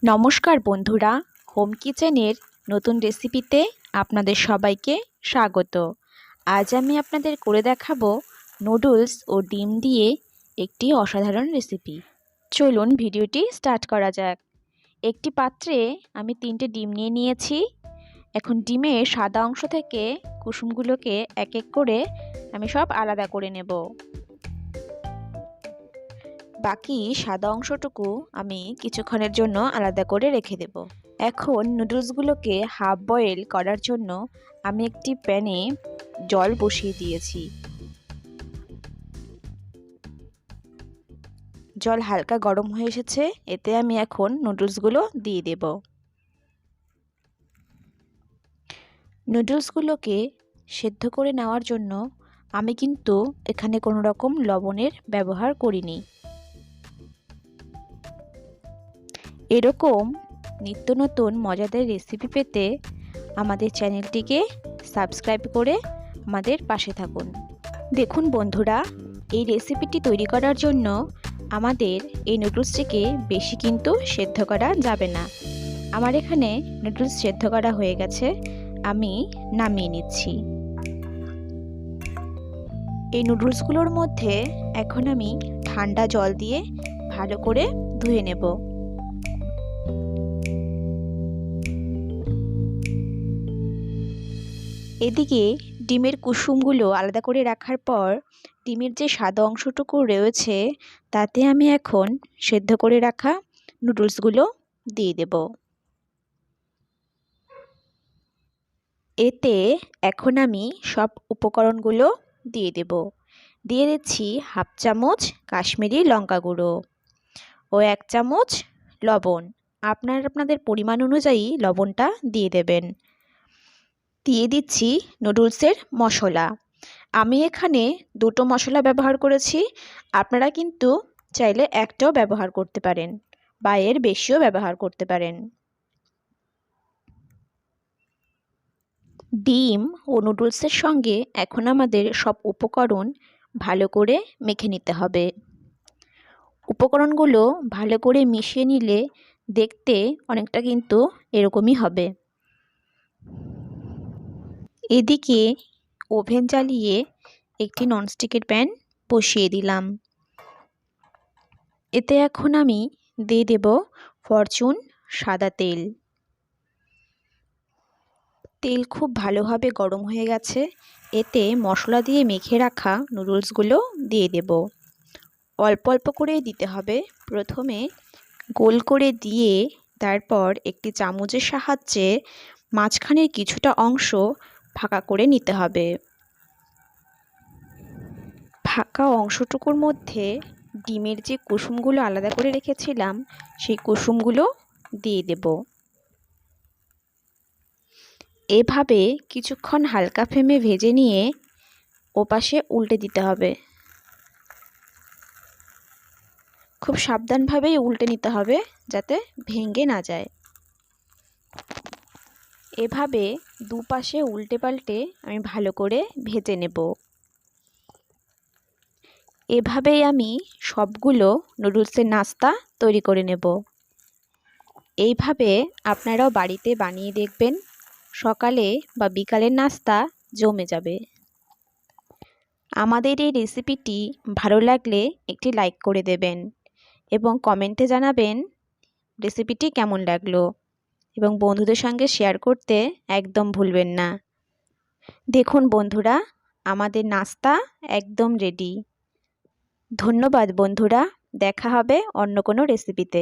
নমস্কার বন্ধুরা, হোম কিচেনের নতুন রেসিপিতে আপনাদের সবাইকে স্বাগত। আজ আমি আপনাদের করে দেখাবো নুডলস ও ডিম দিয়ে একটি অসাধারণ রেসিপি। চলুন ভিডিওটি স্টার্ট করা যাক। একটি পাত্রে আমি 3টে ডিম নিয়ে নিয়েছি। এখন ডিমের সাদা অংশ থেকে কুসুমগুলোকে এক এক করে আমি সব আলাদা করে নেব। বাকি সাদা অংশটুকু আমি কিছুক্ষণের জন্য আলাদা করে রেখে দেব। এখন নুডলসগুলোকে হাফ বয়েল করার জন্য আমি একটি প্যানে জল বসিয়ে দিয়েছি। জল হালকা গরম হয়ে এসেছে, এতে আমি এখন নুডলসগুলো দিয়ে দেব। নুডলসগুলোকে সেদ্ধ করে নেওয়ার জন্য আমি কিন্তু এখানে কোনো রকম লবণের ব্যবহার করিনি। এরকম নিত্য নতুন মজাদার রেসিপি পেতে আমাদের চ্যানেলটিকে সাবস্ক্রাইব করে আমাদের পাশে থাকুন। দেখুন বন্ধুরা, এই রেসিপিটি তৈরি করার জন্য আমাদের এই নুডলসটিকে বেশি কিন্তু সেদ্ধ করা যাবে না। আমার এখানে নুডলস সেদ্ধ করা হয়ে গেছে, আমি নামিয়ে নিচ্ছি। এই নুডলসগুলোর মধ্যে এখন আমি ঠান্ডা জল দিয়ে ভালো করে ধুয়ে নেব। এদিকে ডিমের কুসুমগুলো আলাদা করে রাখার পর ডিমের যে সাদা অংশটুকু রয়েছে তাতে আমি এখন সেদ্ধ করে রাখা নুডলসগুলো দিয়ে দেব। এতে এখন আমি সব উপকরণগুলো দিয়ে দেব। দিয়ে দিচ্ছি হাফ চামচ কাশ্মীরি লঙ্কা গুঁড়ো ও 1 চামচ লবণ। আপনাদের পরিমাণ অনুযায়ী লবণটা দিয়ে দেবেন। দিয়ে দিচ্ছি নুডলসের মশলা। আমি এখানে 2টো মশলা ব্যবহার করেছি, আপনারা কিন্তু চাইলে একটাও ব্যবহার করতে পারেন বা এর বেশিও ব্যবহার করতে পারেন। ডিম ও নুডলসের সঙ্গে এখন আমাদের সব উপকরণ ভালো করে মেখে নিতে হবে। উপকরণগুলো ভালো করে মিশিয়ে নিলে দেখতে অনেকটা কিন্তু এরকমই হবে। এদিকে ওভেন জ্বালিয়ে একটি ননস্টিকের প্যান বসিয়ে দিলাম। এতে এখন আমি দিয়ে দেব ফরচুন সাদা তেল। তেল খুব ভালোভাবে গরম হয়ে গেছে, এতে মশলা দিয়ে মেখে রাখা নুডলসগুলো দিয়ে দেব। অল্প অল্প করে দিতে হবে। প্রথমে গোল করে দিয়ে তারপর একটি চামচের সাহায্যে মাঝখানের কিছুটা অংশ ফাঁকা করে নিতে হবে। ফাঁকা অংশটুকুর মধ্যে ডিমের যে কুসুমগুলো আলাদা করে রেখেছিলাম সেই কুসুমগুলো দিয়ে দেব। এভাবে কিছুক্ষণ হালকা ফ্লেমে ভেজে নিয়ে ওপাশে উল্টে দিতে হবে। খুব সাবধানভাবেই উল্টে নিতে হবে যাতে ভেঙে না যায়। এভাবে দুপাশে উল্টে পাল্টে আমি ভালো করে ভেজে নেব। এভাবেই আমি সবগুলো নুডলসের নাস্তা তৈরি করে নেব। এইভাবে আপনারাও বাড়িতে বানিয়ে দেখবেন, সকালে বা বিকালের নাস্তা জমে যাবে। আমাদের এই রেসিপিটি ভালো লাগলে একটি লাইক করে দেবেন এবং কমেন্টে জানাবেন রেসিপিটি কেমন লাগলো, এবং বন্ধুদের সঙ্গে শেয়ার করতে একদম ভুলবেন না। দেখুন বন্ধুরা, আমাদের নাস্তা একদম রেডি। ধন্যবাদ বন্ধুরা, দেখা হবে অন্য কোনো রেসিপিতে।